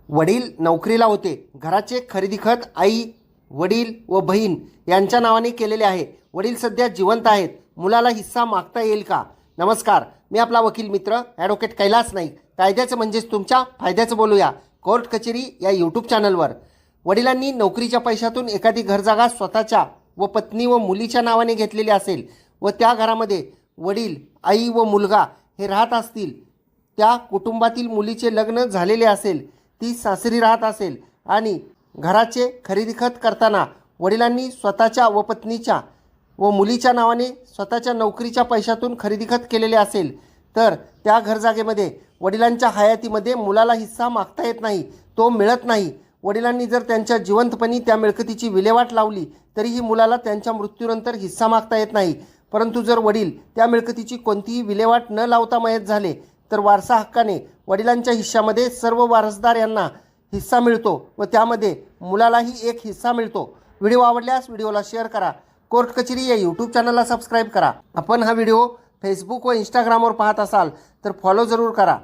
वडील नोकरीला होते. घराचे खरेदी खत आई, वडील व बहीण यांच्या नावाने केलेले आहे. वडील सध्या जिवंत आहेत. मुलाला हिस्सा मागता येईल का? नमस्कार, मी आपला वकील मित्र ॲडव्होकेट कैलास नाईक. कायद्याचं म्हणजेच तुमच्या फायद्याचं बोलूया कोर्ट कचेरी या यूट्यूब चॅनलवर. वडिलांनी नोकरीच्या पैशातून एखादी घरजागा स्वतःच्या व पत्नी व मुलीच्या नावाने घेतलेली असेल व त्या घरामध्ये वडील, आई व मुलगा हे राहत असतील, त्या कुटुंबातील मुलीचे लग्न झालेले असेल, ती सासरी राहत असेल आणि घराचे खरेदी खत करताना वडिलांनी स्वतःच्या व पत्नीच्या व मुलीच्या नावाने स्वतःच्या नोकरीच्या पैशातून खरेदी खत केलेले असेल, तर त्या घरजागेमध्ये वडिलांच्या हयातीमध्ये मुलाला हिस्सा मागता येत नाही, तो मिळत नाही. वडिलांनी जर त्यांच्या जिवंतपणी त्या मिळकतीची विल्हेवाट लावली तरीही मुलाला त्यांच्या मृत्यूनंतर हिस्सा मागता येत नाही. परंतु जर वडील त्या मिळकतीची कोणतीही विल्हेवाट न लावता मयत झाले तर वारसा हक्काने वडिलांच्या हिश्श्यामध्ये सर्व वारसदार यांना हिस्सा मिळतो व त्यामध्ये मुलालाही एक हिस्सा मिळतो. व्हिडिओ आवडल्यास व्हिडिओला शेअर करा. कोर्ट कचेरी या यूट्यूब चॅनलला सबस्क्राईब करा. आपण हा व्हिडिओ फेसबुक व इंस्टाग्रामवर पाहत असाल तर फॉलो जरूर करा.